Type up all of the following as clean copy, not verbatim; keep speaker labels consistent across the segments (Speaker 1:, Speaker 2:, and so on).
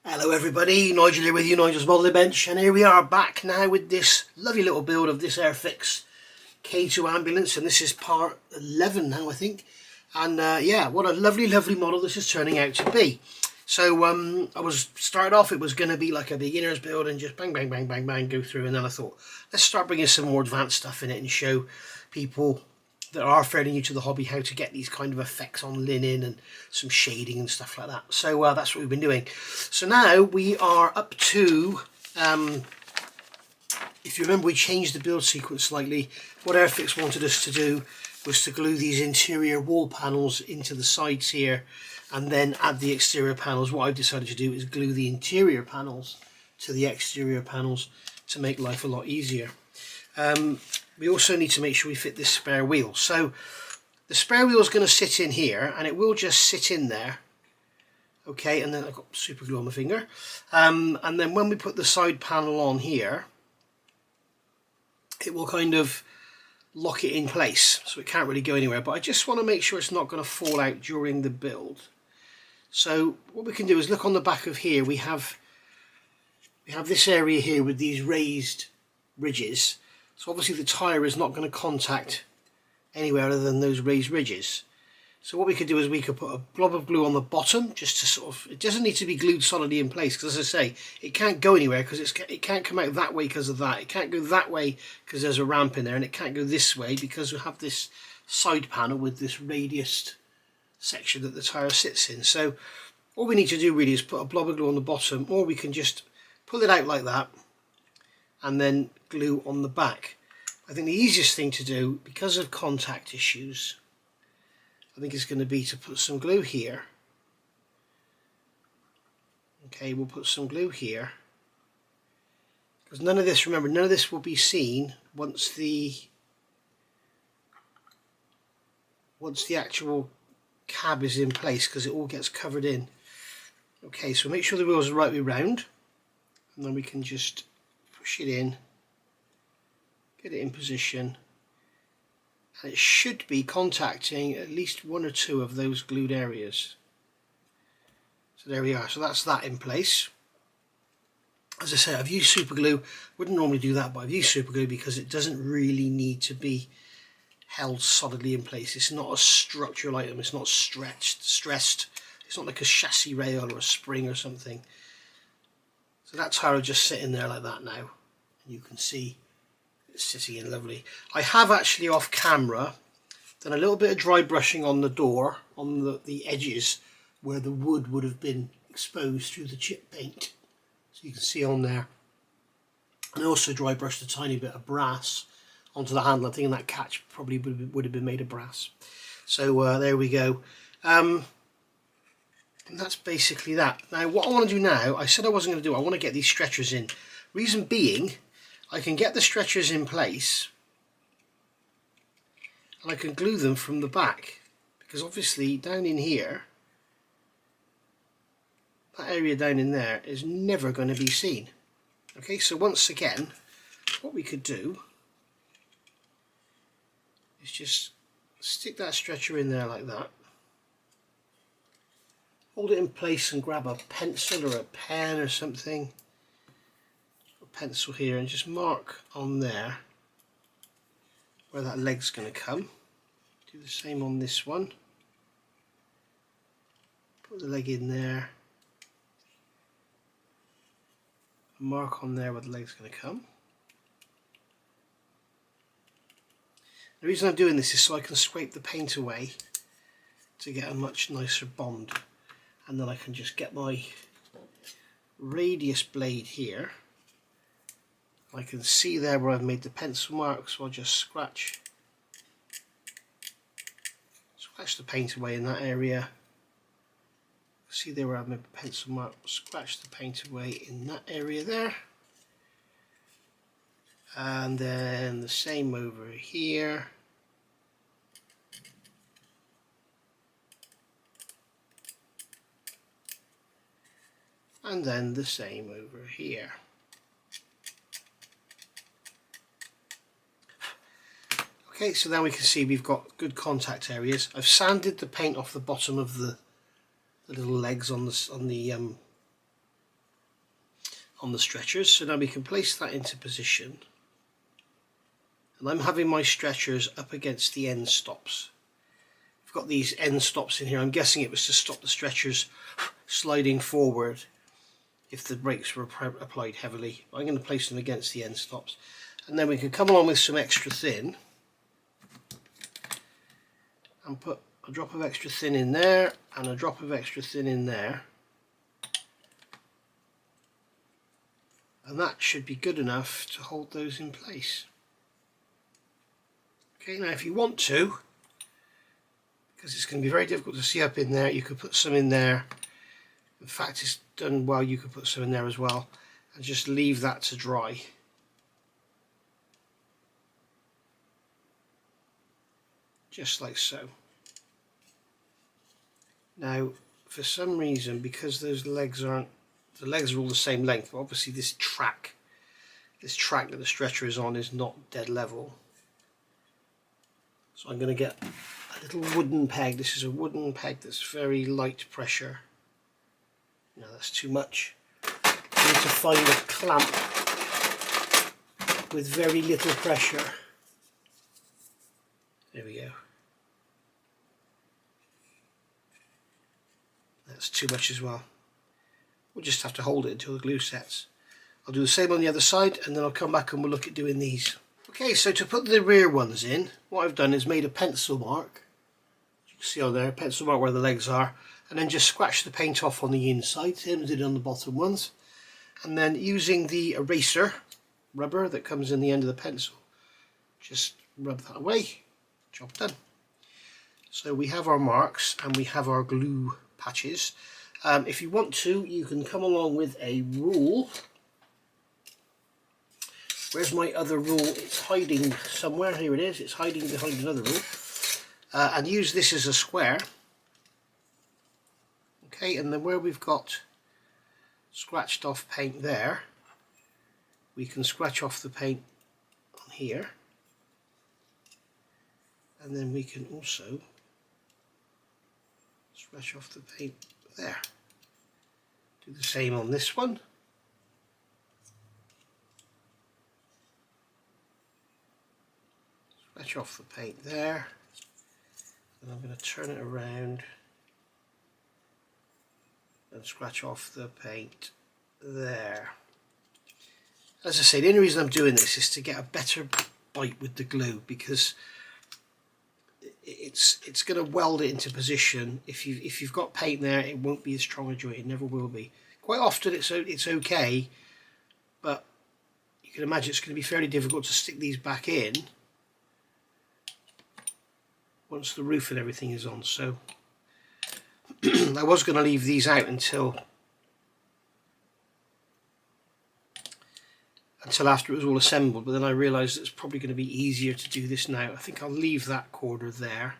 Speaker 1: Hello everybody, Nigel here with you, Nigel's Modelling Bench, and here we are back now with this lovely little build of this Airfix K2 ambulance, and this is part 11 now I think. And yeah, what a lovely model this is turning out to be. So I was started off, it was going to be like a beginner's build and just bang bang bang bang bang go through, and then I thought let's start bringing some more advanced stuff in it and show people that are fairly new to the hobby how to get these kind of effects on linen and some shading and stuff like that. So that's what we've been doing. So now we are up to, if you remember, we changed the build sequence slightly. What Airfix wanted us to do was to glue these interior wall panels into the sides here and then add the exterior panels. What I've decided to do is glue the interior panels to the exterior panels to make life a lot easier. We also need to make sure we fit this spare wheel. So the spare wheel is going to sit in here, and it will just sit in there. Okay, and then I've got super glue on my finger. And then when we put the side panel on here, it will kind of lock it in place, so it can't really go anywhere. But I just want to make sure it's not going to fall out during the build. So what we can do is look on the back of here. We have this area here with these raised ridges. So obviously the tyre is not going to contact anywhere other than those raised ridges. So what we could do is we could put a blob of glue on the bottom just to sort of, it doesn't need to be glued solidly in place, because as I say, it can't go anywhere because it can't come out that way because of that. It can't go that way because there's a ramp in there, and it can't go this way because we have this side panel with this radius section that the tyre sits in. So all we need to do really is put a blob of glue on the bottom, or we can just pull it out like that and then glue on the back. I think the easiest thing to do, because of contact issues, I think it's going to be to put some glue here. Okay, we'll put some glue here, because none of this, remember, none of this will be seen once the actual cab is in place, because it all gets covered in. Okay, so make sure the wheels are right way round, and then we can just push it in, get it in position, and it should be contacting at least one or two of those glued areas. So there we are, so that's that in place. As I say, I've used super glue. Wouldn't normally do that, but I've used super glue because it doesn't really need to be held solidly in place. It's not a structural item, it's not stressed. It's not like a chassis rail or a spring or something. So that tyre will just sit in there like that now. And you can see it's sitting in lovely. I have actually off camera done a little bit of dry brushing on the door, on the edges where the wood would have been exposed through the chip paint. So you can see on there. And I also dry brushed a tiny bit of brass onto the handle. I think that catch probably would have been made of brass. So there we go. And that's basically that. Now what I want to do now, I said I wasn't going to do, I want to get these stretchers in. Reason being, I can get the stretchers in place and I can glue them from the back, because obviously down in here, that area down in there is never going to be seen. Okay, so once again, what we could do is just stick that stretcher in there like that, hold it in place and grab a pencil or a pen or something, a pencil here, and just mark on there where that leg's going to come. Do the same on this one. Put the leg in there. Mark on there where the leg's going to come. The reason I'm doing this is so I can scrape the paint away to get a much nicer bond. And then I can just get my radius blade here. I can see there where I've made the pencil mark, so I'll just scratch the paint away in that area. See there where I've made the pencil mark, scratch the paint away in that area there. And then the same over here. And then the same over here. Okay, so now we can see we've got good contact areas. I've sanded the paint off the bottom of the little legs on the on the stretchers. So now we can place that into position, and I'm having my stretchers up against the end stops. I've got these end stops in here. I'm guessing it was to stop the stretchers sliding forward if the brakes were applied heavily. I'm going to place them against the end stops, and then we can come along with some extra thin and put a drop of extra thin in there and a drop of extra thin in there, and that should be good enough to hold those in place. Okay, now if you want to, because it's going to be very difficult to see up in there, you could put some in there. In fact, it's done well, you could put some in there as well, and just leave that to dry. Just like so. Now, for some reason, because those legs aren't, the legs are all the same length, but obviously this track that the stretcher is on is not dead level. So I'm going to get a little wooden peg. This is a wooden peg that's very light pressure. No, that's too much. I need to find a clamp with very little pressure. There we go. That's too much as well. We'll just have to hold it until the glue sets. I'll do the same on the other side, and then I'll come back and we'll look at doing these. Okay, so to put the rear ones in, what I've done is made a pencil mark. You can see on there, a pencil mark where the legs are, and then just scratch the paint off on the inside, same as I did on the bottom ones. And then using the eraser rubber that comes in the end of the pencil, just rub that away. Job done. So we have our marks and we have our glue patches. If you want to, you can come along with a rule. Where's my other rule? It's hiding somewhere. Here it is. It's hiding behind another rule. And use this as a square. Okay, and then where we've got scratched off paint there, we can scratch off the paint on here. And then we can also scratch off the paint there. Do the same on this one. Scratch off the paint there. And I'm going to turn it around and scratch off the paint there. As I say, the only reason I'm doing this is to get a better bite with the glue, because it's going to weld it into position. If you've got paint there, it won't be as strong a joint. It never will be. Quite often it's okay, but you can imagine it's going to be fairly difficult to stick these back in once the roof and everything is on. So I was going to leave these out until after it was all assembled, but then I realised it's probably going to be easier to do this now. I think I'll leave that corner there.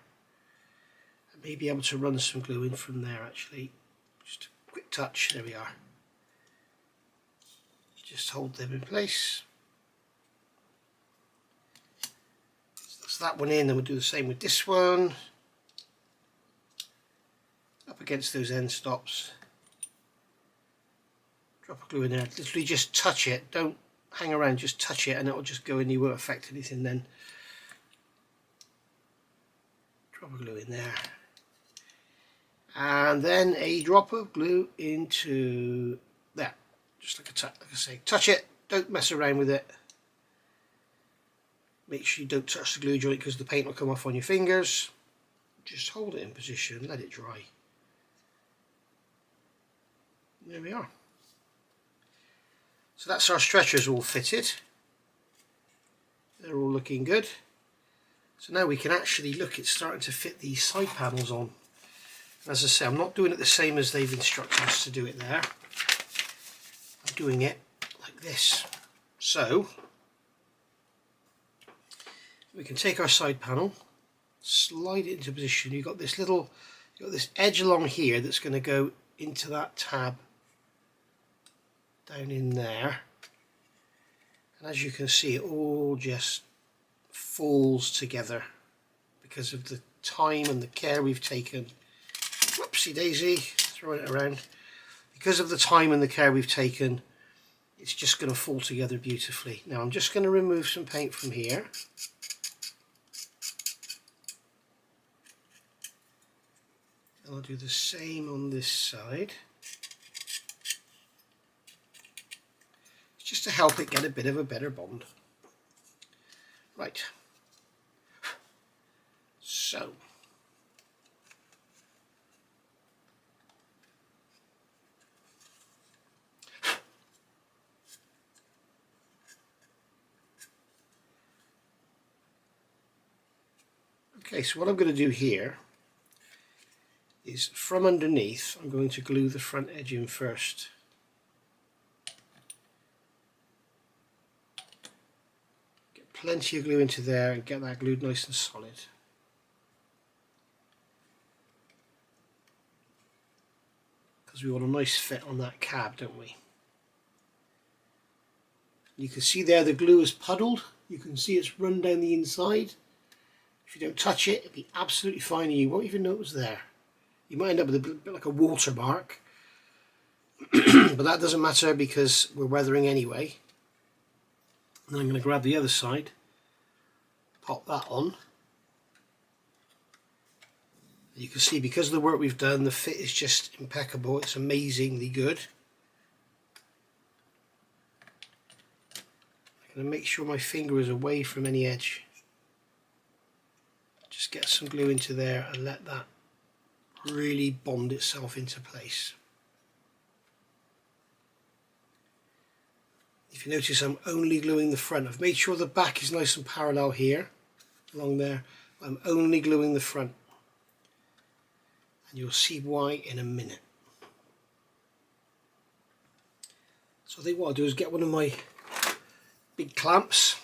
Speaker 1: I may be able to run some glue in from there actually. Just a quick touch, there we are. Just hold them in place. So that's that one in, and we'll do the same with this one. Up against those end stops. Drop a glue in there, literally just touch it, don't hang around, just touch it and it will just go in, you won't affect anything then. Drop a glue in there. And then a drop of glue into there. Just like I say, touch it, don't mess around with it. Make sure you don't touch the glue joint because the paint will come off on your fingers. Just hold it in position, let it dry. There we are. So that's our stretchers all fitted. They're all looking good. So now we can actually look at starting to fit these side panels on. As I say, I'm not doing it the same as they've instructed us to do it there. I'm doing it like this. So we can take our side panel, slide it into position. You've got this edge along here that's going to go into that tab down in there, and as you can see, it all just falls together because of the time and the care we've taken. Whoopsie daisy, throwing it around. Because of the time and the care we've taken, it's just going to fall together beautifully. Now I'm just going to remove some paint from here. And I'll do the same on this side. Just to help it get a bit of a better bond. Right. So. Okay, so what I'm going to do here is from underneath, I'm going to glue the front edge in first. Get plenty of glue into there and get that glued nice and solid. Because we want a nice fit on that cab, don't we? You can see there the glue is puddled. You can see it's run down the inside. If you don't touch it, it'll be absolutely fine and you won't even know it was there. You might end up with a bit like a watermark, but that doesn't matter because we're weathering anyway. And then I'm going to grab the other side, pop that on. You can see because of the work we've done, the fit is just impeccable. It's amazingly good. I'm going to make sure my finger is away from any edge. Just get some glue into there and let that really bond itself into place. If you notice, I'm only gluing the front. I've made sure the back is nice and parallel here, along there. I'm only gluing the front. And you'll see why in a minute. So I think what I'll do is get one of my big clamps.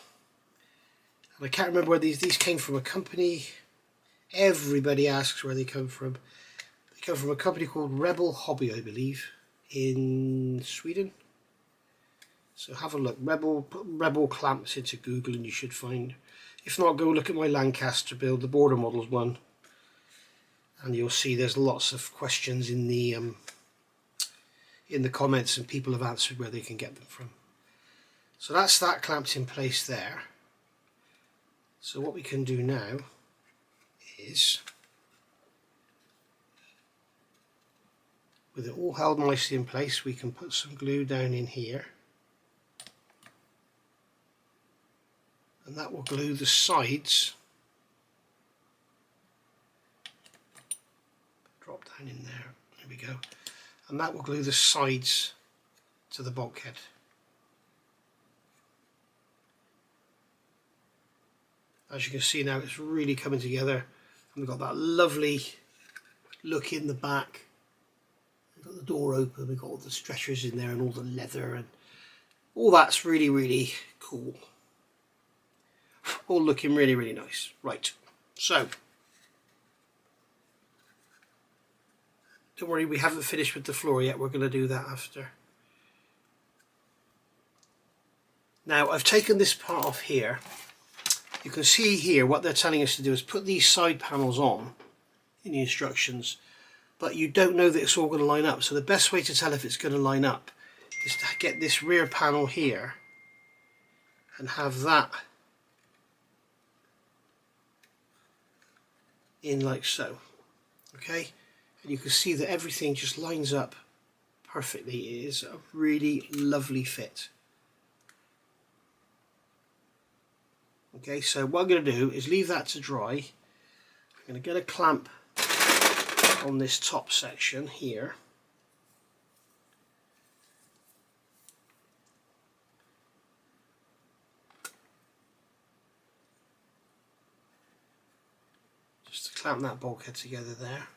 Speaker 1: And I can't remember where these came from. A company, everybody asks where they come from. They come from a company called Rebel Hobby, I believe, in Sweden. So have a look, Rebel clamps into Google and you should find. If not, go look at my Lancaster build, the Border Models one. And you'll see there's lots of questions in the comments and people have answered where they can get them from. So that's that clamped in place there. So what we can do now is, with it all held nicely in place, we can put some glue down in here. And that will glue the sides. Drop down in there. There we go. And that will glue the sides to the bulkhead. As you can see now, it's really coming together. And we've got that lovely look in the back. We've got the door open, we've got all the stretchers in there and all the leather and all that's really, really cool. All looking really, really nice. Right, so don't worry, we haven't finished with the floor yet. We're going to do that after. Now I've taken this part off here. You can see here what they're telling us to do is put these side panels on in the instructions, but you don't know that it's all going to line up. So the best way to tell if it's going to line up is to get this rear panel here and have that in like so. Okay, and you can see that everything just lines up perfectly. It is a really lovely fit. Okay, so what I'm going to do is leave that to dry. I'm going to get a clamp on this top section here. Just to clamp that bulkhead together there.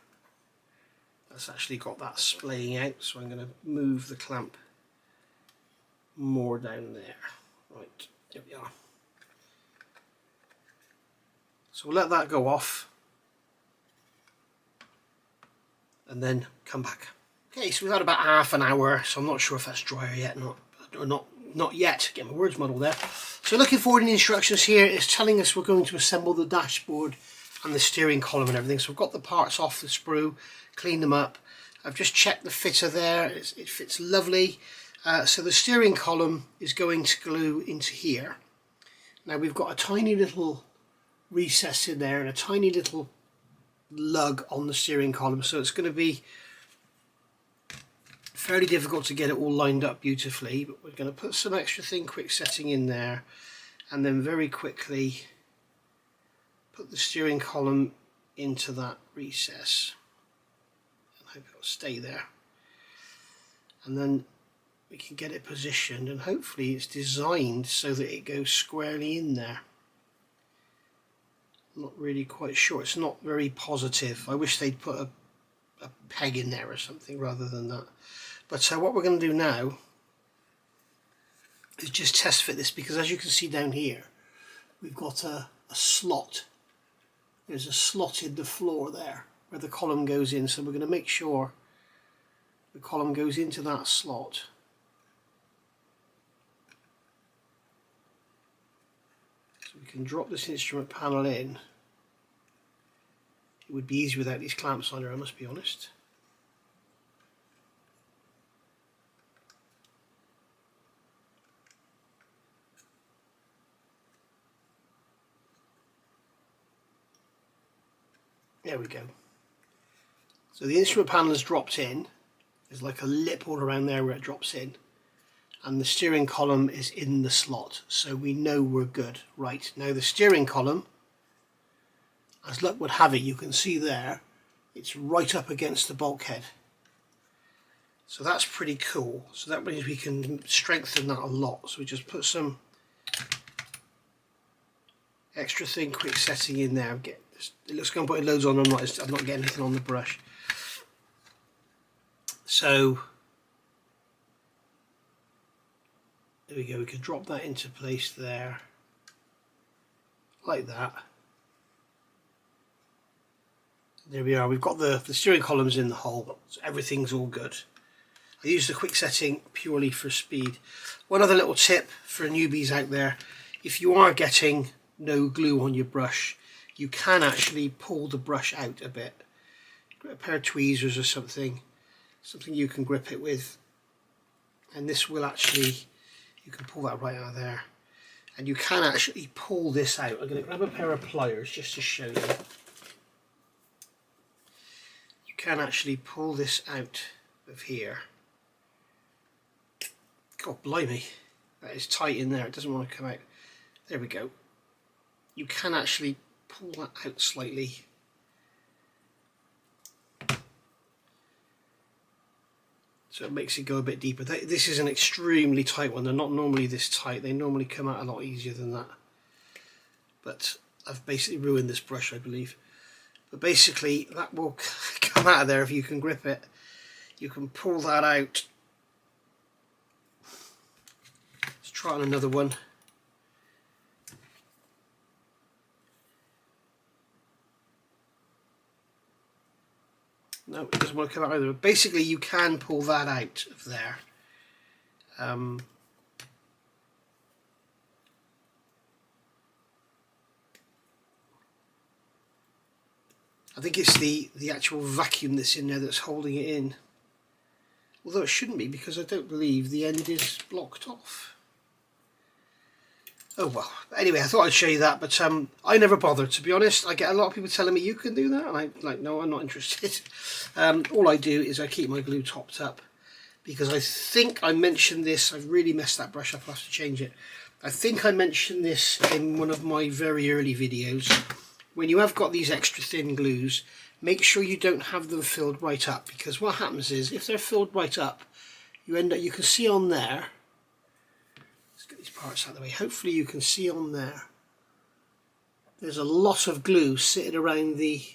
Speaker 1: That's actually got that splaying out, so I'm going to move the clamp more down there. Right, there we are. So we'll let that go off and then come back. Okay, so we've had about half an hour, so I'm not sure if that's drier yet, not yet. Get my words muddled there. So looking forward in the instructions here, it's telling us we're going to assemble the dashboard and the steering column and everything. So we've got the parts off the sprue, cleaned them up. I've just checked the fitter there, it fits lovely. So the steering column is going to glue into here. Now we've got a tiny little recess in there and a tiny little lug on the steering column, so it's going to be fairly difficult to get it all lined up beautifully, but we're going to put some extra thin quick setting in there and then very quickly put the steering column into that recess and hope it'll stay there, and then we can get it positioned and hopefully it's designed so that it goes squarely in there. I'm not really quite sure, it's not very positive. I wish they'd put a peg in there or something rather than that. But what we're going to do now is just test fit this, because as you can see down here we've got a slot. There's a slot in the floor there where the column goes in, so we're going to make sure the column goes into that slot. So we can drop this instrument panel in. It would be easy without these clamps on there, I must be honest. There we go. So the instrument panel is dropped in. There's like a lip all around there where it drops in. And the steering column is in the slot. So we know we're good. Right, now the steering column, as luck would have it, you can see there, it's right up against the bulkhead. So that's pretty cool. So that means we can strengthen that a lot. So we just put some extra thin quick setting in there. It looks like I'm putting loads on, I'm not getting anything on the brush. So there we go, we can drop that into place there, like that. There we are, we've got the steering columns in the hole, so everything's all good. I use the quick setting purely for speed. One other little tip for newbies out there, if you are getting no glue on your brush, you can actually pull the brush out a bit. A pair of tweezers or something you can grip it with, and this will actually, you can pull that right out of there, and you can actually pull this out. I'm going to grab a pair of pliers just to show you. You can actually pull this out of here. God blimey, that is tight in there, it doesn't want to come out. There we go. You can actually pull that out slightly. So it makes it go a bit deeper. This is an extremely tight one. They're not normally this tight. They normally come out a lot easier than that. But I've basically ruined this brush, I believe. But basically that will come out of there if you can grip it. You can pull that out. Let's try on another one. No, it doesn't want to come out either. Basically, you can pull that out of there. I think it's the actual vacuum that's in there that's holding it in. Although it shouldn't be, because I don't believe the end is blocked off. Oh well, anyway, I thought I'd show you that, but I never bothered, to be honest. I get a lot of people telling me you can do that, and I'm like, no, I'm not interested. All I do is I keep my glue topped up, because I think I mentioned this. I've really messed that brush up, I'll have to change it. I think I mentioned this in one of my very early videos. When you have got these extra thin glues, make sure you don't have them filled right up, because what happens is, if they're filled right up, you end up, you can see on there, get these parts out of the way, hopefully you can see on there, there's a lot of glue sitting around the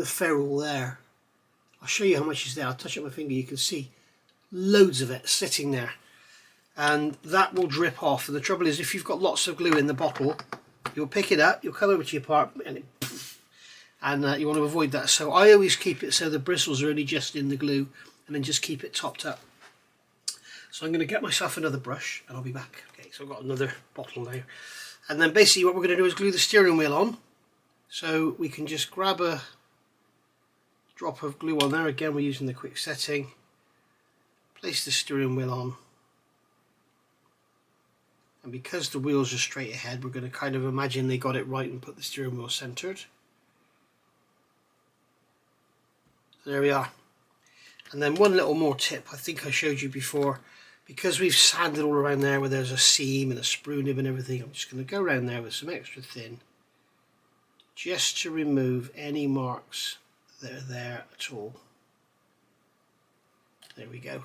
Speaker 1: ferrule there. I'll show you how much is there. I'll touch up my finger, you can see loads of it sitting there, and that will drip off. And the trouble is, if you've got lots of glue in the bottle, you'll pick it up, you'll come over to your part, and you want to avoid that. So I always keep it so the bristles are only just in the glue, and then just keep it topped up. So I'm going to get myself another brush and I'll be back. Okay, so I've got another bottle now. And then basically what we're going to do is glue the steering wheel on. So we can just drop drop of glue on there. Again, we're using the quick setting. Place the steering wheel on. And because the wheels are straight ahead, we're going to kind of imagine they got it right and put the steering wheel centered. There we are. And then one little more tip, I think I showed you before, because we've sanded all around there where there's a seam and a sprue nib and everything, I'm just going to go around there with some extra thin, just to remove any marks that are there at all. There we go.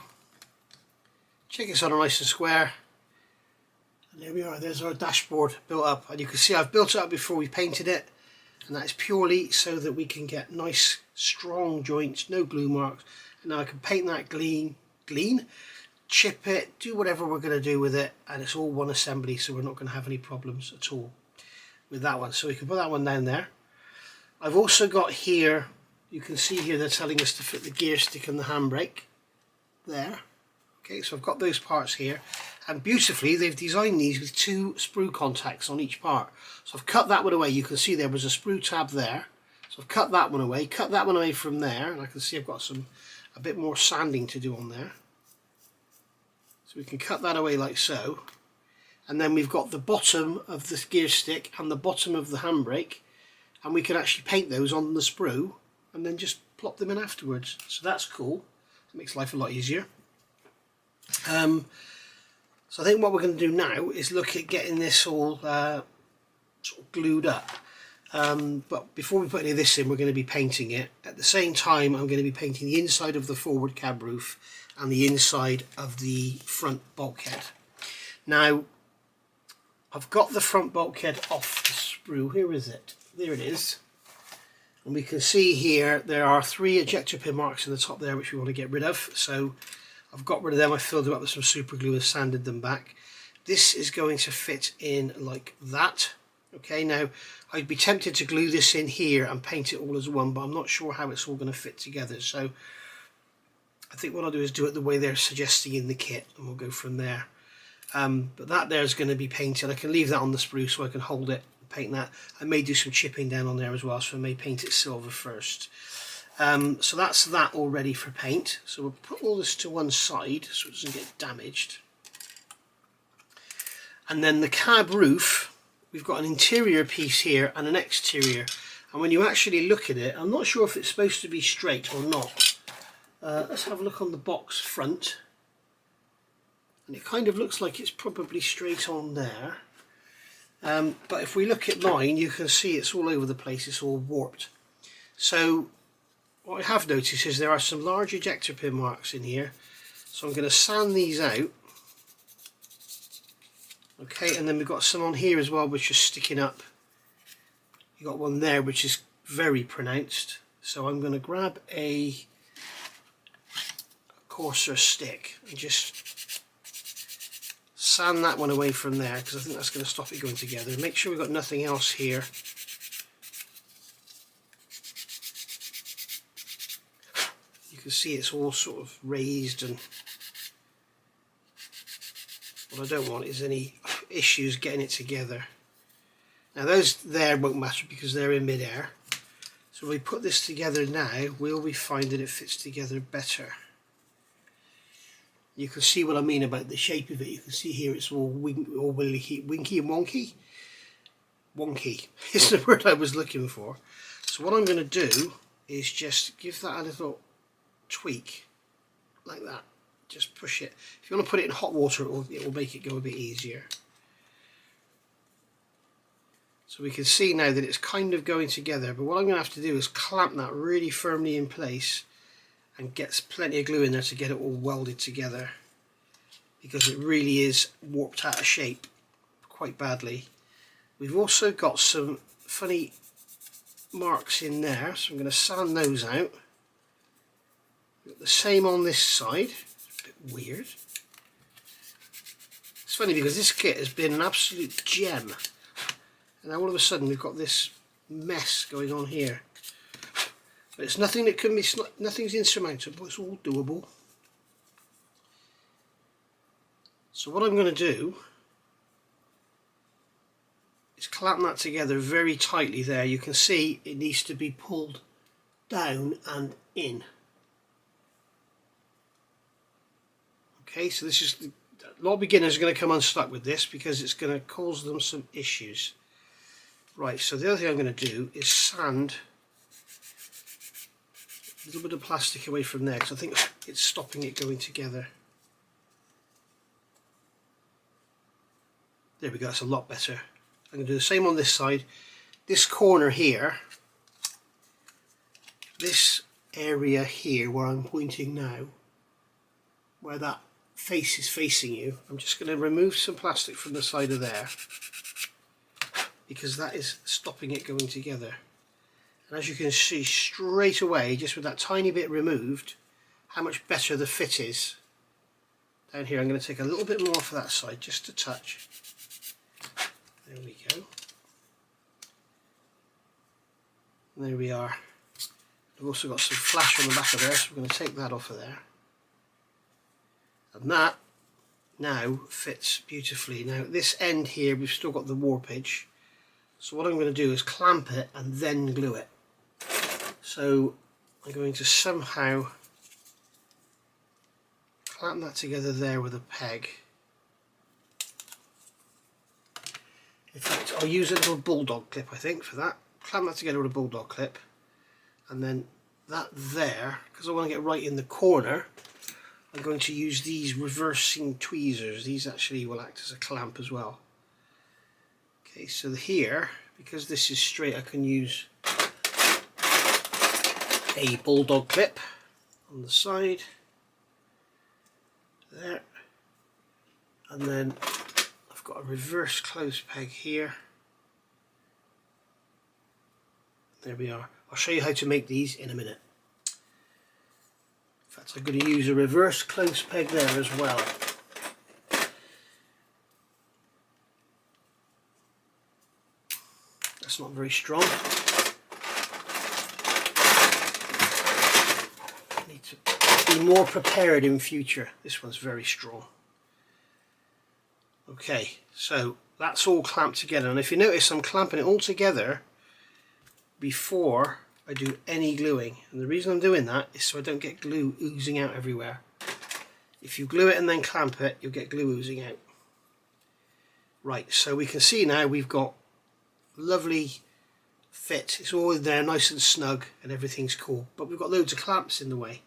Speaker 1: Check it's on nice and square. And there we are, there's our dashboard built up. And you can see I've built it up before we painted it. And that is purely so that we can get nice, strong joints, no glue marks. And now I can paint that clean, chip it, do whatever we're going to do with it. And it's all one assembly, so we're not going to have any problems at all with that one. So we can put that one down there. I've also got here, you can see here they're telling us to fit the gear stick and the handbrake there. Okay, so I've got those parts here, and beautifully they've designed these with 2 sprue contacts on each part. So I've cut that one away. You can see there was a sprue tab there, so I've cut that one away from there, and I can see I've got a bit more sanding to do on there. So we can cut that away like so, and then we've got the bottom of the gear stick and the bottom of the handbrake, and we can actually paint those on the sprue and then just plop them in afterwards. So that's cool. It makes life a lot easier. So I think what we're going to do now is look at getting this all sort of glued up. But before we put any of this in, we're going to be painting it. At the same time, I'm going to be painting the inside of the forward cab roof and the inside of the front bulkhead. Now, I've got the front bulkhead off the sprue. Here is it. There it is. And we can see here there are 3 ejector pin marks in the top there which we want to get rid of. So I've got rid of them. I filled them up with some super glue and sanded them back. This is going to fit in like that. Okay, now I'd be tempted to glue this in here and paint it all as one, but I'm not sure how it's all going to fit together. So I think what I'll do is do it the way they're suggesting in the kit, and we'll go from there. But that there is going to be painted. I can leave that on the sprue so I can hold it and paint that. I may do some chipping down on there as well, so I may paint it silver first. So that's that all ready for paint. So we'll put all this to one side so it doesn't get damaged. And then the cab roof, we've got an interior piece here and an exterior. And when you actually look at it, I'm not sure if it's supposed to be straight or not. Let's have a look on the box front. And it kind of looks like it's probably straight on there. But if we look at mine, you can see it's all over the place, it's all warped. So what I have noticed is there are some large ejector pin marks in here, so I'm going to sand these out. Okay, and then we've got some on here as well which are sticking up. You've got one there which is very pronounced, so I'm going to grab a coarser stick and just sand that one away from there, because I think that's going to stop it going together. Make sure we've got nothing else here. You can see it's all sort of raised, and what I don't want is any issues getting it together. Now those there won't matter because they're in mid-air. So if we put this together now, will we find that it fits together better? You can see what I mean about the shape of it. You can see here it's all winky and wonky. Wonky is the word I was looking for. So what I'm going to do is just give that a little tweak like that. Just push it. If you want to put it in hot water, it will make it go a bit easier. So we can see now that it's kind of going together, but what I'm going to have to do is clamp that really firmly in place and get plenty of glue in there to get it all welded together, because it really is warped out of shape quite badly. We've also got some funny marks in there, so I'm going to sand those out. We've got the same on this side. It's a bit weird. It's funny because this kit has been an absolute gem, and now all of a sudden we've got this mess going on here. But it's nothing that can be, nothing's insurmountable, it's all doable. So what I'm going to do is clamp that together very tightly there. You can see it needs to be pulled down and in. Okay, so this is a lot of beginners are going to come unstuck with this because it's going to cause them some issues. Right, so the other thing I'm going to do is sand a little bit of plastic away from there because I think it's stopping it going together. There we go, that's a lot better. I'm going to do the same on this side. This corner here, this area here where I'm pointing now, where that face is facing you, I'm just going to remove some plastic from the side of there because that is stopping it going together. And as you can see straight away, just with that tiny bit removed, how much better the fit is. Down here I'm going to take a little bit more off of that side, just a touch. There we go. And there we are. I've also got some flash on the back of there, so we're going to take that off of there. And that now fits beautifully. Now at this end here we've still got the warpage, so what I'm going to do is clamp it and then glue it. So I'm going to somehow clamp that together there with a peg. In fact, I'll use a little bulldog clip I think for that. Clamp that together with a bulldog clip, and then that there, because I want to get right in the corner, I'm going to use these reversing tweezers. These actually will act as a clamp as well. Okay, so here, because this is straight, I can use a bulldog clip on the side there, and then I've got a reverse close peg here. There we are. I'll show you how to make these in a minute. In fact, I'm going to use a reverse close peg there as well. That's not very strong. I need to be more prepared in future. This one's very strong. Okay, so that's all clamped together, and if you notice I'm clamping it all together before I do any gluing, and the reason I'm doing that is so I don't get glue oozing out everywhere. If you glue it and then clamp it, you'll get glue oozing out. Right, so we can see now we've got lovely fit. It's all in there nice and snug and everything's cool, but we've got loads of clamps in the way.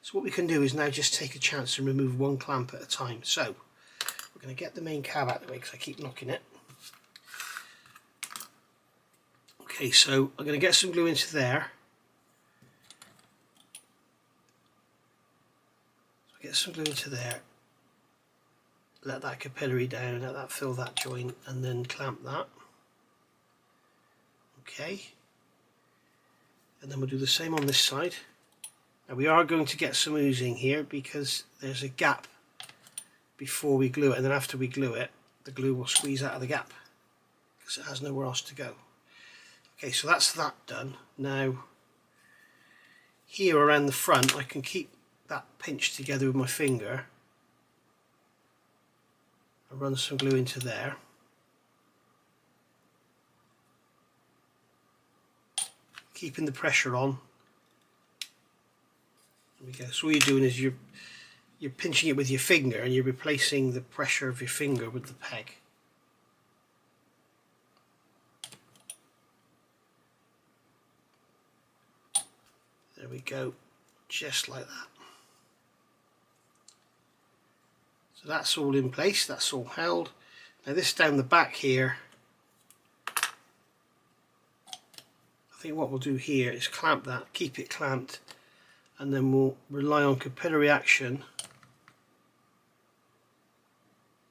Speaker 1: So what we can do is now just take a chance and remove one clamp at a time. So we're going to get the main cab out of the way because I keep knocking it. Okay, so I'm going to get some glue into there. So get some glue into there. Let that capillary down and let that fill that joint, and then clamp that. Okay. And then we'll do the same on this side. Now we are going to get some oozing here because there's a gap before we glue it, and then after we glue it, the glue will squeeze out of the gap because it has nowhere else to go. Okay, so that's that done. Now here around the front I can keep that pinched together with my finger. I'll run some glue into there. Keeping the pressure on. There we go. So all you're doing is you're pinching it with your finger and you're replacing the pressure of your finger with the peg. There we go, just like that. So that's all in place, that's all held. Now this down the back here, I think what we'll do here is clamp that, keep it clamped, and then we'll rely on capillary action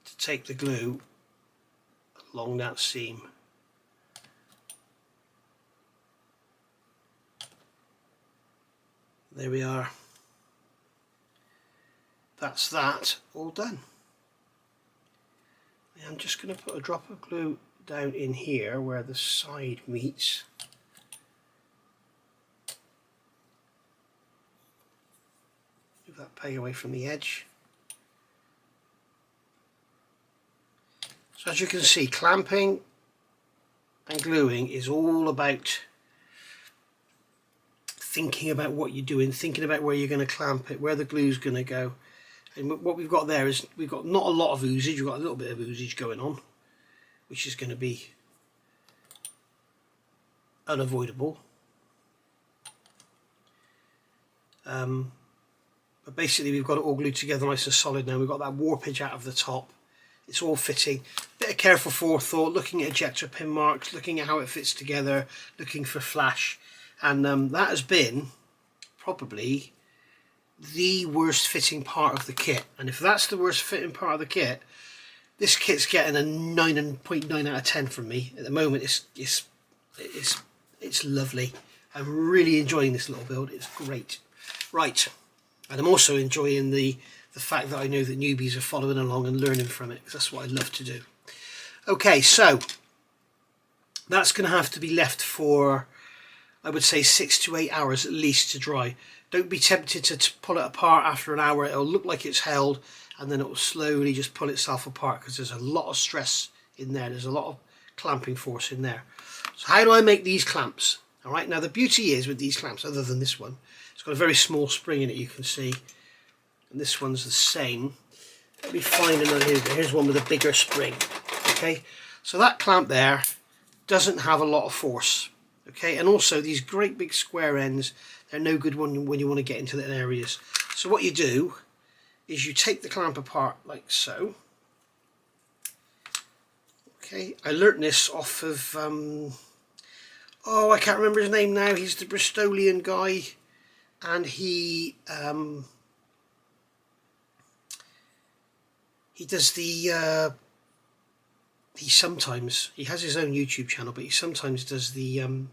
Speaker 1: to take the glue along that seam. There we are. That's that all done. I'm just going to put a drop of glue down in here where the side meets. Move that peg away from the edge. So as you can see, clamping and gluing is all about thinking about what you're doing, thinking about where you're going to clamp it, where the glue's going to go. And what we've got there is we've got not a lot of oozage, we've got a little bit of oozage going on, which is going to be unavoidable. But basically we've got it all glued together nice and solid now. We've got that warpage out of the top. It's all fitting. Bit of careful forethought, looking at ejector pin marks, looking at how it fits together, looking for flash. And that has been probably the worst fitting part of the kit. And if that's the worst fitting part of the kit, this kit's getting a 9.9 out of 10 from me. At the moment it's lovely. I'm really enjoying this little build. It's great. Right, and I'm also enjoying the fact that I know that newbies are following along and learning from it, because that's what I love to do. Okay, so that's going to have to be left for, I would say, 6 to 8 hours at least to dry. Don't be tempted to pull it apart after an hour. It'll look like it's held, and then it will slowly just pull itself apart, because there's a lot of stress in there. There's a lot of clamping force in there. So how do I make these clamps? All right, now the beauty is with these clamps, other than this one, it's got a very small spring in it, you can see, and this one's the same. Let me find another. Here's one with a bigger spring. Okay, so that clamp there doesn't have a lot of force. Okay, and also these great big square ends, they're no good when you want to get into the areas. So what you do is you take the clamp apart like so. Okay, I learnt this off of oh, I can't remember his name now. He's the Bristolian guy, and he does the he has his own YouTube channel, but he sometimes does the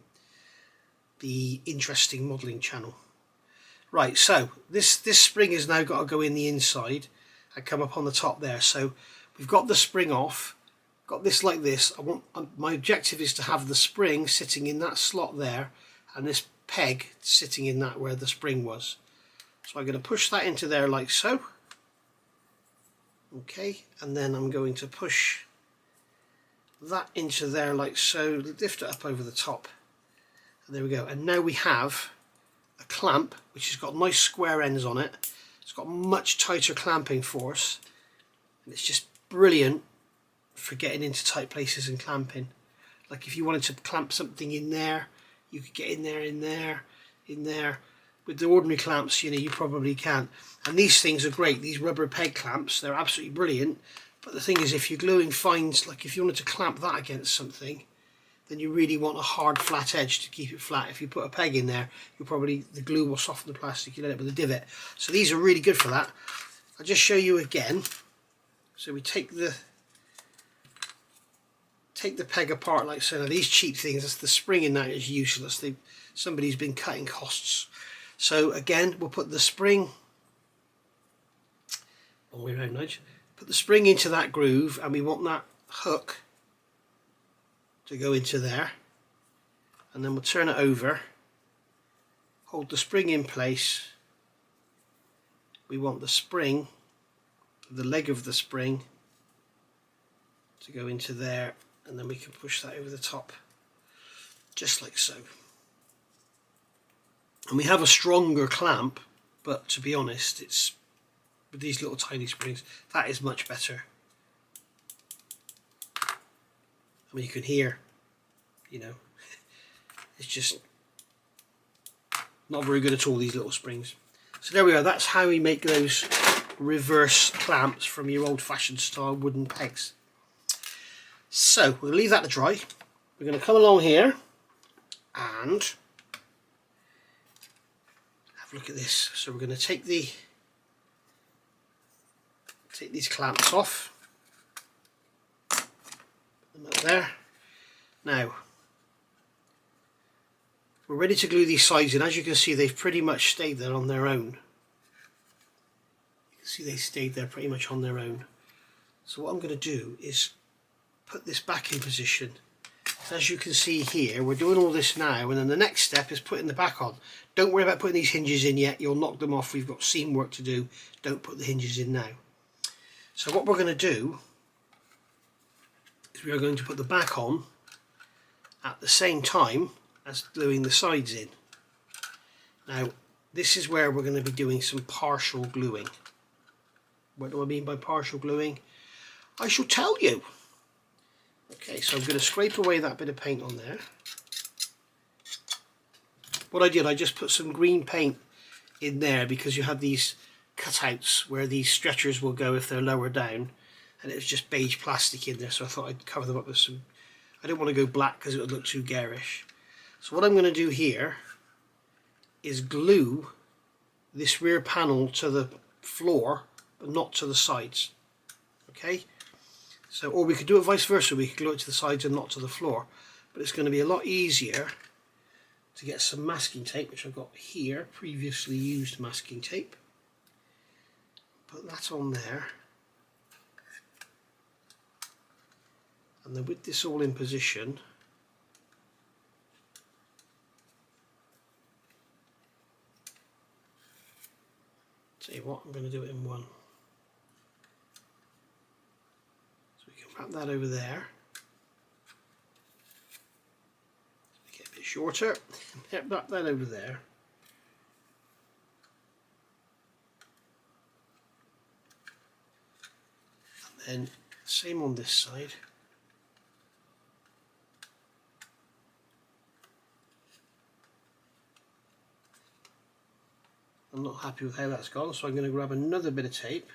Speaker 1: interesting modelling channel. Right, so this spring has now got to go in the inside and come up on the top there. So we've got the spring off, got this like this. My objective is to have the spring sitting in that slot there, and this peg sitting in that where the spring was. So I'm going to push that into there like so. Okay, and then I'm going to push that into there like so, lift it up over the top, and there we go. And now we have a clamp which has got nice square ends on it. It's got much tighter clamping force, and it's just brilliant for getting into tight places and clamping. Like if you wanted to clamp something in there, you could get in there, in there. With the ordinary clamps, you know, you probably can't. And these things are great. These rubber peg clamps, they're absolutely brilliant. But the thing is, if you're gluing fines, like if you wanted to clamp that against something, then you really want a hard flat edge to keep it flat. If you put a peg in there, the glue will soften the plastic, you'll end up with a divot. So these are really good for that. I'll just show you again. So we take the peg apart like so. Now these cheap things, that's the spring in that is useless. Somebody's been cutting costs. So again, we'll put the spring all the way around, Nudge. Put the spring into that groove, and we want that hook to go into there, and then we'll turn it over, hold the spring in place. We want the spring, the leg of the spring, to go into there, and then we can push that over the top just like so. And we have a stronger clamp, but to be honest, it's with these little tiny springs, that is much better. I mean, you can hear, you know, it's just not very good at all, these little springs. So there we are. That's how we make those reverse clamps from your old-fashioned style wooden pegs. So we'll leave that to dry. We're going to come along here and have a look at this. So we're going to take these clamps off, put them up there. Now we're ready to glue these sides in. As you can see, they've pretty much stayed there on their own. You can see they stayed there pretty much on their own. So what I'm going to do is put this back in position. As you can see here, we're doing all this now, and then the next step is putting the back on. Don't worry about putting these hinges in yet, you'll knock them off. We've got seam work to do. Don't put the hinges in now. So what we're going to do is we are going to put the back on at the same time as gluing the sides in. Now this is where we're going to be doing some partial gluing. What do I mean by partial gluing? I shall tell you. Okay, so I'm going to scrape away that bit of paint on there. What I did, I just put some green paint in there because you have these cutouts where these stretchers will go if they're lower down, and it was just beige plastic in there, so I thought I'd cover them up with some. I didn't want to go black because it would look too garish. So what I'm going to do here is glue this rear panel to the floor but not to the sides. Okay, so, or we could do it vice versa, we could glue it to the sides and not to the floor, but it's going to be a lot easier to get some masking tape, which I've got here, previously used masking tape. Put that on there, and then with this all in position, tell you what, I'm going to do it in one. So we can wrap that over there. Make it a bit shorter. Wrap that over there. And then same on this side. I'm not happy with how that's gone, so I'm going to grab another bit of tape.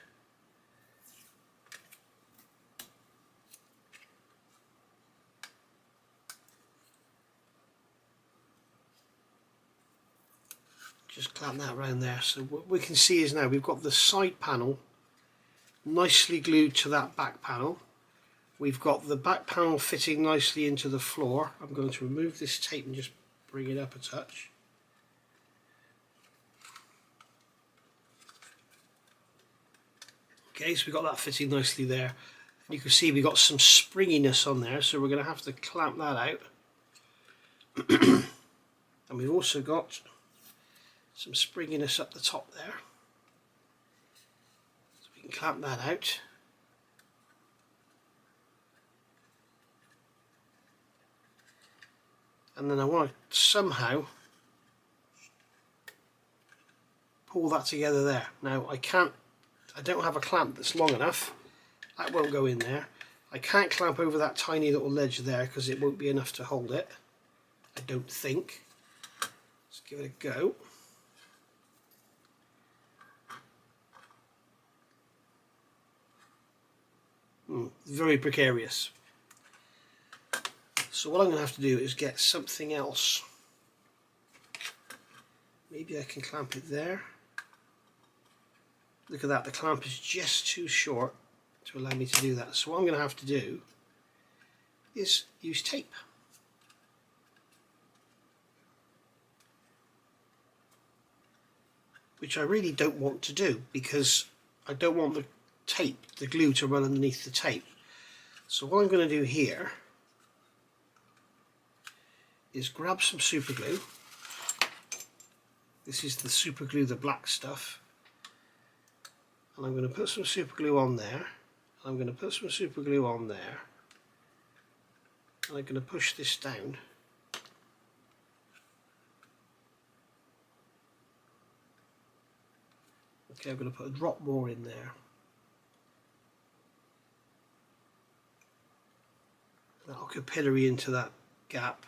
Speaker 1: Just clamp that around there. So what we can see is now we've got the side panel nicely glued to that back panel. We've got the back panel fitting nicely into the floor. I'm going to remove this tape and just bring it up a touch. Okay, so we've got that fitting nicely there. You can see we've got some springiness on there, so we're going to have to clamp that out. And we've also got some springiness up the top there. So we can clamp that out. And then I want to somehow pull that together there. Now I don't have a clamp that's long enough. That won't go in there. I can't clamp over that tiny little ledge there because it won't be enough to hold it, I don't think. Let's give it a go. Very precarious. So what I'm going to have to do is get something else. Maybe I can clamp it there. Look at that, the clamp is just too short to allow me to do that. So what I'm going to have to do is use tape. Which I really don't want to do because I don't want the tape, the glue, to run underneath the tape. So what I'm going to do here is grab some super glue. This is the super glue, the black stuff. And I'm going to put some super glue on there. I'm going to put some super glue on there. And I'm going to push this down. Okay, I'm going to put a drop more in there. That'll capillary into that gap.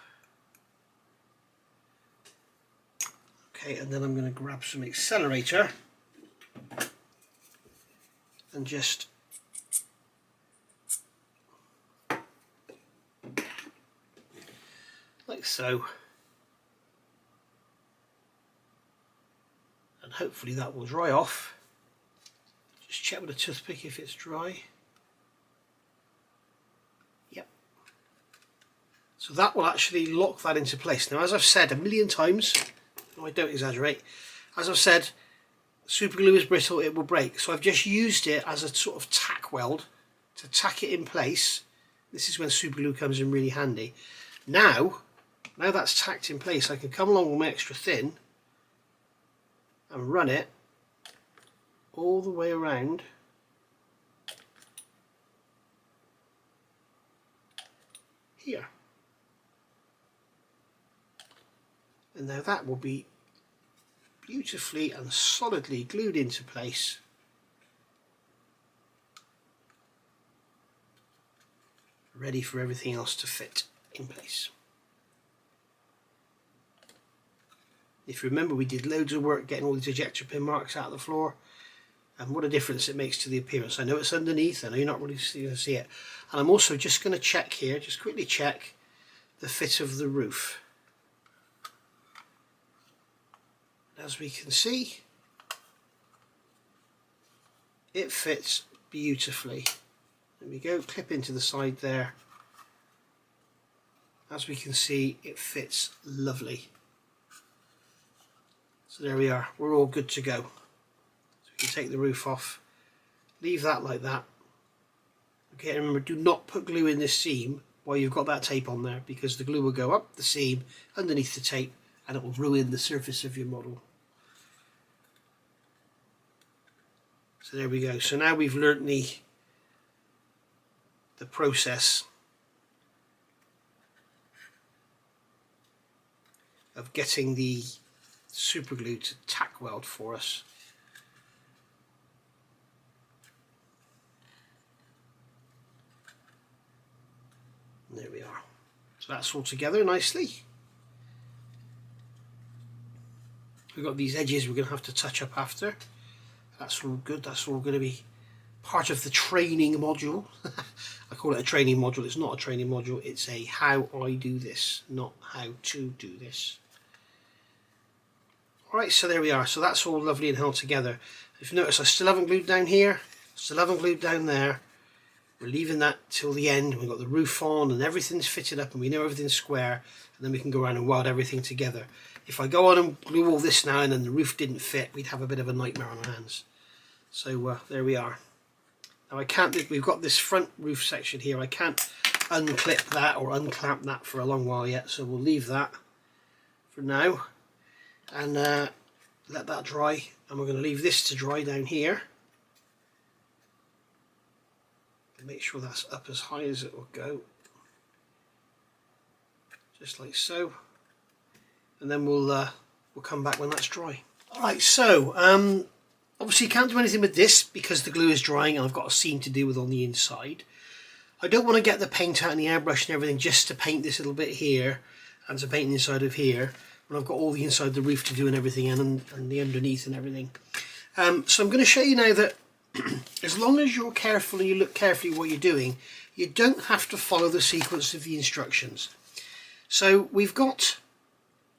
Speaker 1: Okay, and then I'm going to grab some accelerator and just like so, and hopefully that will dry off. Just check with a toothpick if it's dry. Yep. So that will actually lock that into place. Now, as I've said a million times, no, I don't exaggerate, as I've said, super glue is brittle, it will break. So I've just used it as a sort of tack weld to tack it in place. This is when super glue comes in really handy. Now that's tacked in place, I can come along with my extra thin and run it all the way around here. And now that will be beautifully and solidly glued into place. Ready for everything else to fit in place. If you remember, we did loads of work getting all these ejector pin marks out of the floor, and what a difference it makes to the appearance. I know it's underneath, I know you're not really going to see it. And I'm also just going to check here, just quickly check the fit of the roof. As we can see, it fits beautifully. There we go, clip into the side there. As we can see, it fits lovely. So there we are, we're all good to go. So we can take the roof off, leave that like that. Okay, remember, do not put glue in this seam while you've got that tape on there, because the glue will go up the seam underneath the tape and it will ruin the surface of your model. So there we go. So now we've learnt the process of getting the super glue to tack weld for us. And there we are. So that's all together nicely. We've got these edges we're going to have to touch up after. That's all good. That's all going to be part of the training module. I call it a training module. It's not a training module. It's a how I do this, not how to do this. Alright, so there we are. So that's all lovely and held together. If you notice, I still haven't glued down here, still haven't glued down there. We're leaving that till the end. We've got the roof on and everything's fitted up and we know everything's square, and then we can go around and weld everything together. If I go on and glue all this now and then the roof didn't fit, we'd have a bit of a nightmare on our hands. So there we are. Now I can't, we've got this front roof section here, I can't unclip that or unclamp that for a long while yet, so we'll leave that for now and let that dry, and we're going to leave this to dry down here. Make sure that's up as high as it will go, just like so, and then we'll come back when that's dry. Alright, so obviously you can't do anything with this because the glue is drying and I've got a seam to do with on the inside. I don't want to get the paint out and the airbrush and everything just to paint this little bit here and to paint the inside of here when I've got all the inside of the roof to do and everything, and the underneath and everything. So I'm going to show you now that as long as you're careful and you look carefully what you're doing, you don't have to follow the sequence of the instructions. So we've got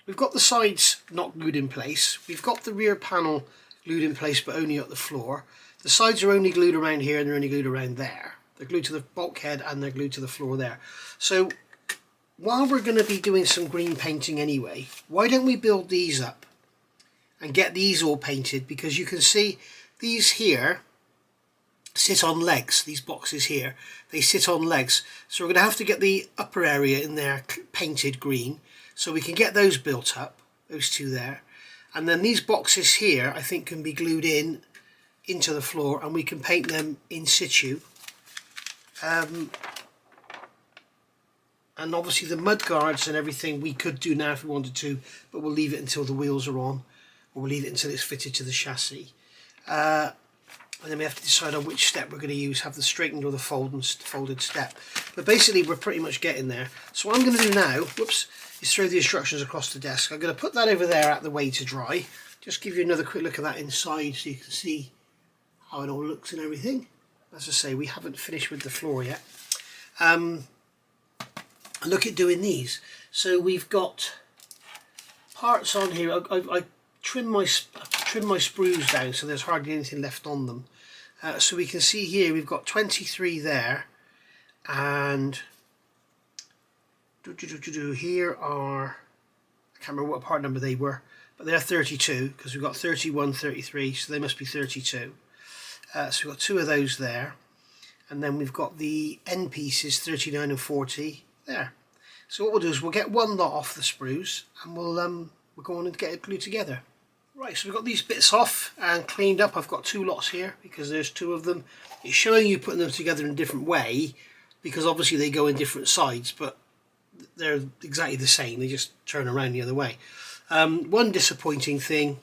Speaker 1: the sides not glued in place, we've got the rear panel glued in place but only at the floor. The sides are only glued around here and they're only glued around there. They're glued to the bulkhead and they're glued to the floor there. So while we're going to be doing some green painting anyway, why don't we build these up and get these all painted, because you can see these here sit on legs, these boxes here, they sit on legs. So we're going to have to get the upper area in there painted green, so we can get those built up, those two there. And then these boxes here I think can be glued into the floor and we can paint them in situ. And obviously the mud guards and everything we could do now if we wanted to, but we'll leave it until the wheels are on, or we'll leave it until it's fitted to the chassis. And then we have to decide on which step we're going to use, have the straightened or the folded step. But basically we're pretty much getting there. So what I'm going to do now, whoops, is throw the instructions across the desk. I'm going to put that over there out the way to dry. Just give you another quick look at that inside so you can see how it all looks and everything. As I say, we haven't finished with the floor yet. Look at doing these. So we've got parts on here. I trim my sprues down so there's hardly anything left on them. So we can see here we've got 23 there, and here are, I can't remember what part number they were, but they're 32 because we've got 31, 33, so they must be 32. So we've got two of those there, and then we've got the end pieces 39 and 40 there. So what we'll do is we'll get one lot off the sprues and we'll go on and get it glued together. Right, so we've got these bits off and cleaned up. I've got two lots here because there's two of them. It's showing you putting them together in a different way because obviously they go in different sides, but they're exactly the same. They just turn around the other way. One disappointing thing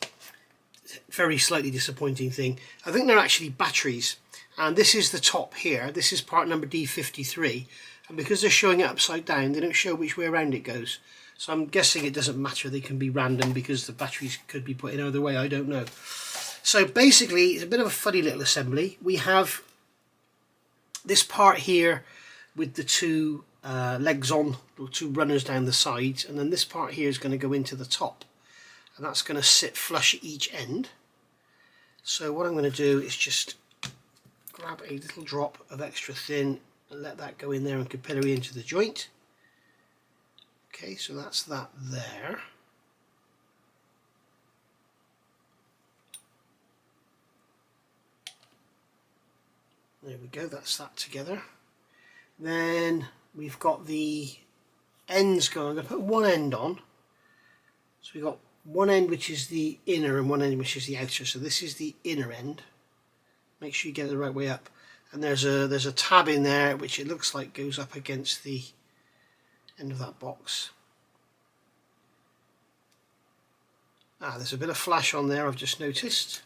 Speaker 1: very slightly disappointing thing. I think they're actually batteries, and this is the top here. This is part number D53, and because they're showing it upside down, they don't show which way around it goes. So I'm guessing it doesn't matter, they can be random because the batteries could be put in either way, I don't know. So basically it's a bit of a funny little assembly. We have this part here with the two legs on, or two runners down the sides, and then this part here is going to go into the top, and that's going to sit flush at each end. So what I'm going to do is just grab a little drop of extra thin and let that go in there and capillary into the joint. Okay, so that's that there. There we go, that's that together. Then we've got the ends going. I'm going to put one end on. So we've got one end which is the inner and one end which is the outer. So this is the inner end. Make sure you get it the right way up. And there's a tab in there which it looks like goes up against the end of that box. There's a bit of flash on there, I've just noticed.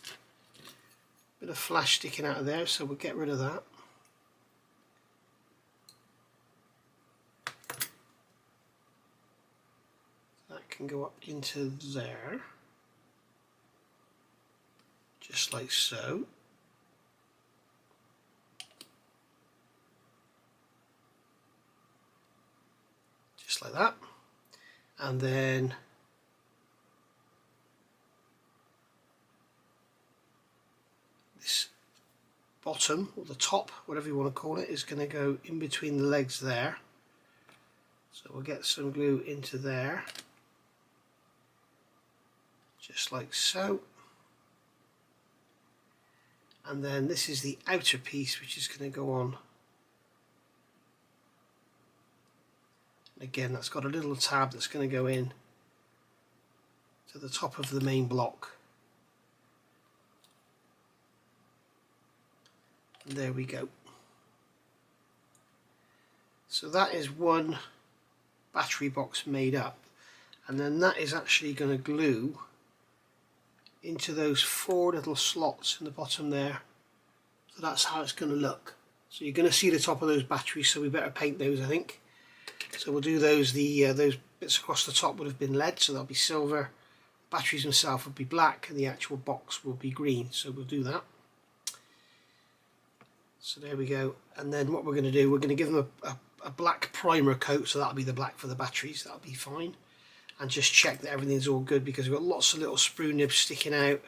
Speaker 1: Bit of flash sticking out of there, so we'll get rid of that. That can go up into there, just like so. Just like that. And then this bottom, or the top, whatever you want to call it, is going to go in between the legs there. So we'll get some glue into there, just like so. And then this is the outer piece which is going to go on. Again, that's got a little tab that's going to go in to the top of the main block. And there we go. So that is one battery box made up, and then that is actually going to glue into those four little slots in the bottom there. So that's how it's going to look. So you're going to see the top of those batteries, so we better paint those, I think. So we'll do those. Those bits across the top would have been lead, so they'll be silver. Batteries themselves would be black, and the actual box will be green. So we'll do that. So there we go. And then what we're going to do, we're going to give them a black primer coat, so that'll be the black for the batteries. That'll be fine. And just check that everything's all good, because we've got lots of little sprue nibs sticking out,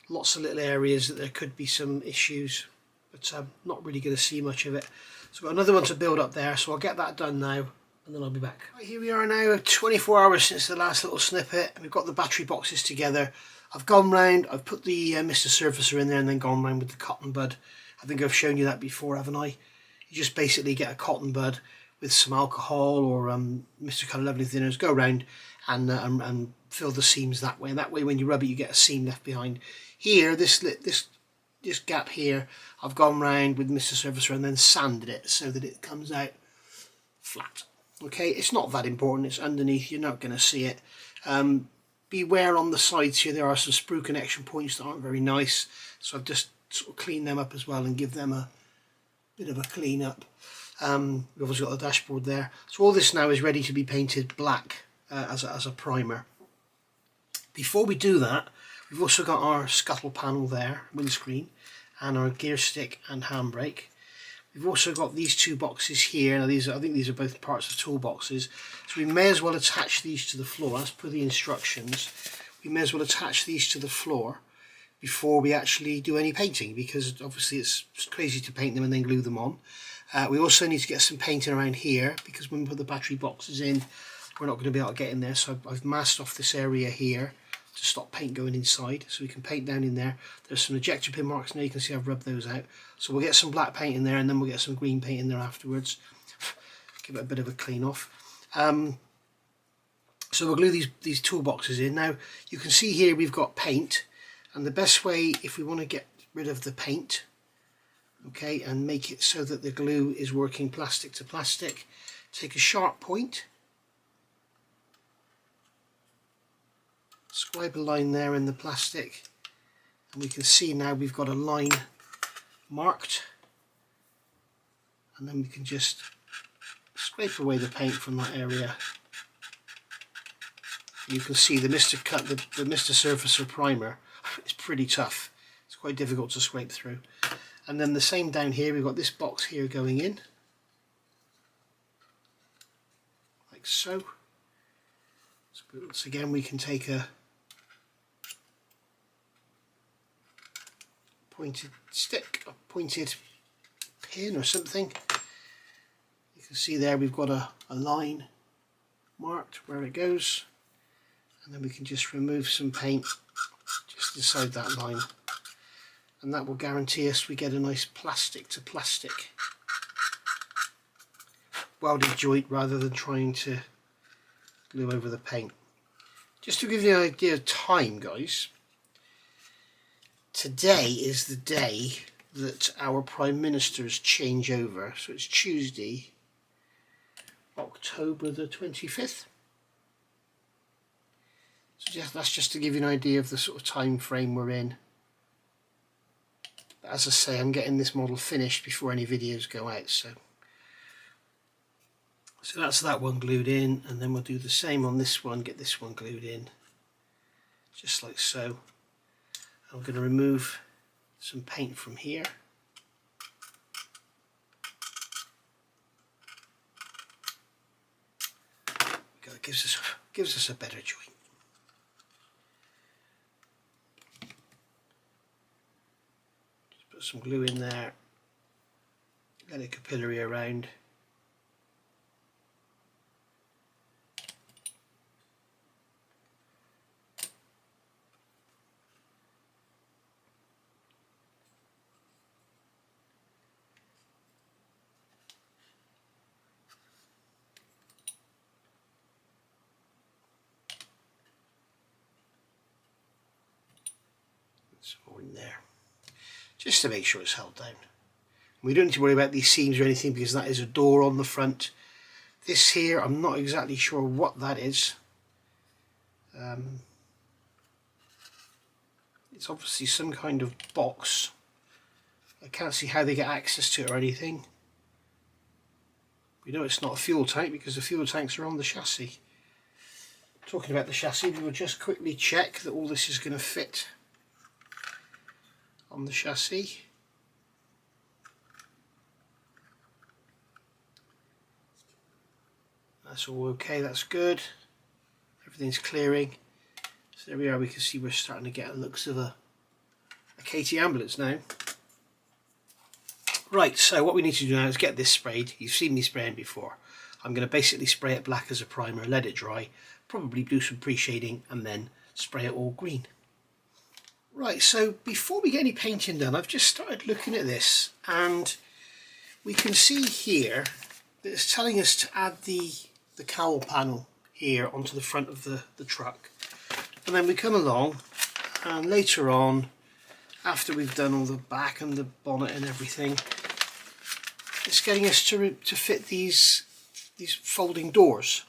Speaker 1: lots of little areas that there could be some issues, but I'm not really going to see much of it. So we've got another one to build up there, so I'll get that done now, and then I'll be back. Right, here we are now, 24 hours since the last little snippet, and we've got the battery boxes together. I've gone round, I've put the Mr. Surfacer in there, and then gone round with the cotton bud. I think I've shown you that before, haven't I? You just basically get a cotton bud with some alcohol or Mr. Colour Lovely thinners, go around and fill the seams that way. And that way when you rub it, you get a seam left behind. Here, this gap here, I've gone round with Mr. Surfacer and then sanded it so that it comes out flat. Okay, it's not that important, it's underneath, you're not going to see it. Beware on the sides here, there are some sprue connection points that aren't very nice, so I've just sort of cleaned them up as well and give them a bit of a clean up. We've obviously got the dashboard there. So all this now is ready to be painted black as a primer. Before we do that, we've also got our scuttle panel there, windscreen, and our gear stick and handbrake. We've also got these two boxes here. Now I think these are both parts of toolboxes. So we may as well attach these to the floor. As per the instructions, we may as well attach these to the floor before we actually do any painting, because obviously it's crazy to paint them and then glue them on. We also need to get some painting around here, because when we put the battery boxes in, we're not going to be able to get in there. So I've masked off this area here to stop paint going inside, so we can paint down in there. There's some ejector pin marks now, you can see I've rubbed those out. So we'll get some black paint in there, and then we'll get some green paint in there afterwards. Give it a bit of a clean off. So we'll glue these toolboxes in. Now you can see here we've got paint, and the best way, if we want to get rid of the paint, okay, and make it so that the glue is working plastic to plastic, take a sharp point, scribe a line there in the plastic, And we can see now we've got a line marked, and then we can just scrape away the paint from that area. You can see the Mr. Surfacer primer is pretty tough. It's quite difficult to scrape through. And then the same down here, we've got this box here going in, like so. So once again, we can take a pointed stick, a pointed pin or something. You can see there we've got a line marked where it goes, and then we can just remove some paint just inside that line, and that will guarantee us we get a nice plastic to plastic welded joint rather than trying to glue over the paint. Just to give you an idea of time, guys, today is the day that our Prime Ministers change over. So it's Tuesday, October the 25th. So that's just to give you an idea of the sort of time frame we're in. But as I say, I'm getting this model finished before any videos go out, so that's that one glued in, and then we'll do the same on this one, get this one glued in, just like so. I'm going to remove some paint from here. It gives us a better joint. Just put some glue in there, let it capillary around. Some more in there, just to make sure it's held down. We don't need to worry about these seams or anything because that is a door on the front. This here, I'm not exactly sure what that is. It's obviously some kind of box. I can't see how they get access to it or anything. We know it's not a fuel tank because the fuel tanks are on the chassis. Talking about the chassis, we will just quickly check that all this is going to fit on the chassis. That's all okay, that's good. Everything's clearing. So there we are, we can see we're starting to get looks of a KT ambulance now. Right, so what we need to do now is get this sprayed. You've seen me spraying before. I'm going to basically spray it black as a primer, let it dry, probably do some pre-shading, and then spray it all green. Right, so before we get any painting done, I've just started looking at this, and we can see here that it's telling us to add the cowl panel here onto the front of the truck. And then we come along, and later on, after we've done all the back and the bonnet and everything, it's getting us to fit these folding doors,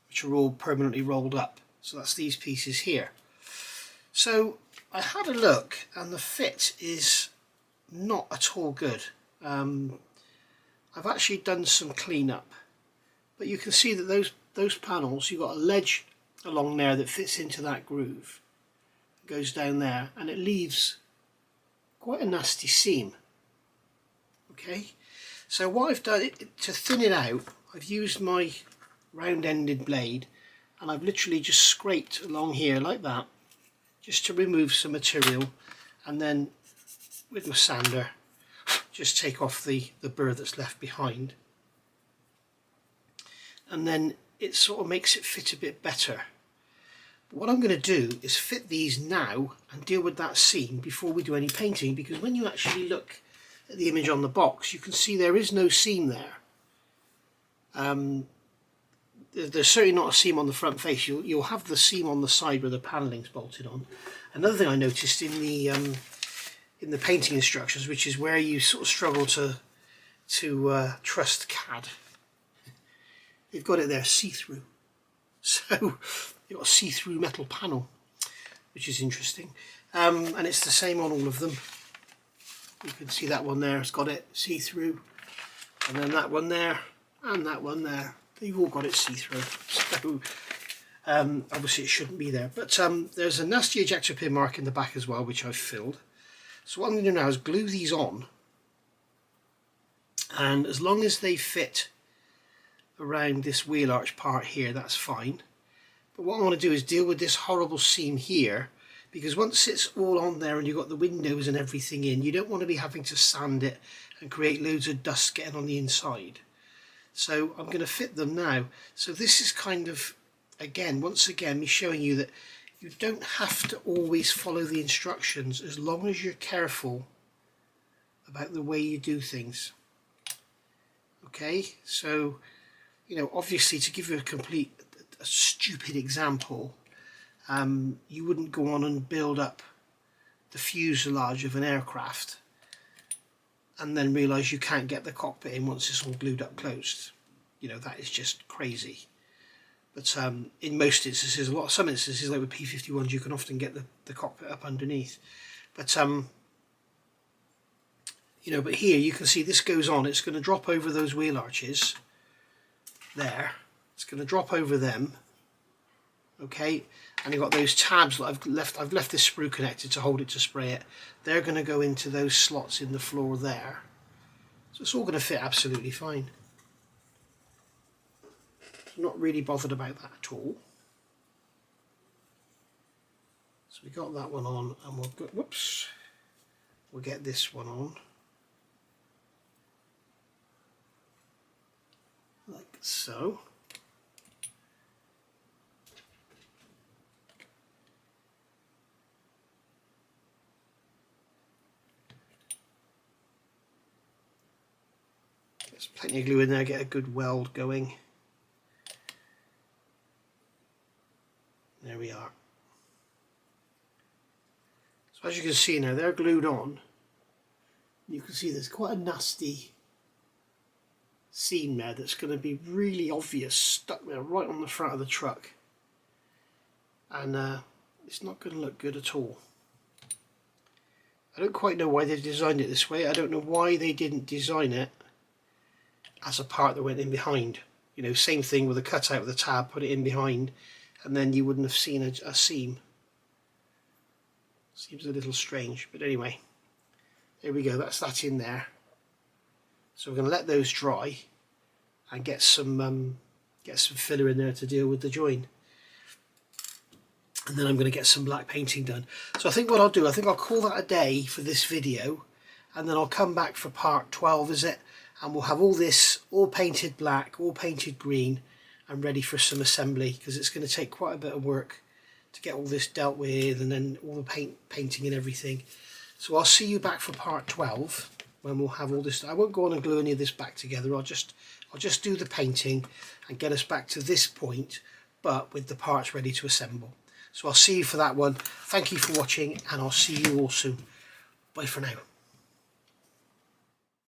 Speaker 1: which are all permanently rolled up. So that's these pieces here. So I had a look, and the fit is not at all good. I've actually done some cleanup, but you can see that those panels, you've got a ledge along there that fits into that groove, it goes down there, and it leaves quite a nasty seam. Okay, so what I've done to thin it out, I've used my round-ended blade, and I've literally just scraped along here like that, just to remove some material, and then with my sander just take off the burr that's left behind, and then it sort of makes it fit a bit better. But what I'm going to do is fit these now and deal with that seam before we do any painting, because when you actually look at the image on the box, you can see there is no seam there. There's certainly not a seam on the front face. You'll have the seam on the side where the panelling's bolted on. Another thing I noticed in the painting instructions, which is where you sort of struggle to trust CAD, they've got it there see-through. So you've got a see-through metal panel, which is interesting. and it's the same on all of them. You can see that one there, it's got it see-through, and then that one there and that one there, they've all got it see-through. So obviously it shouldn't be there, but there's a nasty ejector pin mark in the back as well, which I've filled. So what I'm going to do now is glue these on, and as long as they fit around this wheel arch part here, that's fine. But what I want to do is deal with this horrible seam here, because once it's all on there and you've got the windows and everything in, you don't want to be having to sand it and create loads of dust getting on the inside. So I'm going to fit them now. So this is kind of, again, once again, me showing you that you don't have to always follow the instructions as long as you're careful about the way you do things. Okay, so, you know, obviously, to give you a stupid example, you wouldn't go on and build up the fuselage of an aircraft and then realise you can't get the cockpit in once it's all glued up closed. You know, that is just crazy. But in most instances, some instances, like with P-51s, you can often get the cockpit up underneath. But you know, but here you can see this goes on. It's going to drop over those wheel arches there. It's going to drop over them. Okay, and you've got those tabs that I've left this sprue connected to hold it to spray it. They're going to go into those slots in the floor there. So it's all going to fit absolutely fine. I'm not really bothered about that at all. So we got that one on, and we'll go, whoops, we'll get this one on. Like so. There's plenty of glue in there, get a good weld going. There we are. So as you can see now, they're glued on. You can see there's quite a nasty seam there that's going to be really obvious, stuck there right on the front of the truck. And it's not going to look good at all. I don't quite know why they designed it this way. I don't know why they didn't design it as a part that went in behind. You know, same thing with a cutout of the tab, put it in behind, and then you wouldn't have seen a seam. Seems a little strange, but anyway, there we go, that's that in there. So we're going to let those dry and get some filler in there to deal with the join. And then I'm going to get some black painting done. So I think what I'll do, I think I'll call that a day for this video, and then I'll come back for part 12, is it? And we'll have all this all painted black, all painted green, and ready for some assembly, because it's going to take quite a bit of work to get all this dealt with, and then all the painting and everything. So I'll see you back for part 12 when we'll have all this. I won't go on and glue any of this back together. I'll just do the painting and get us back to this point, but with the parts ready to assemble. So I'll see you for that one. Thank you for watching, and I'll see you all soon. Bye for now.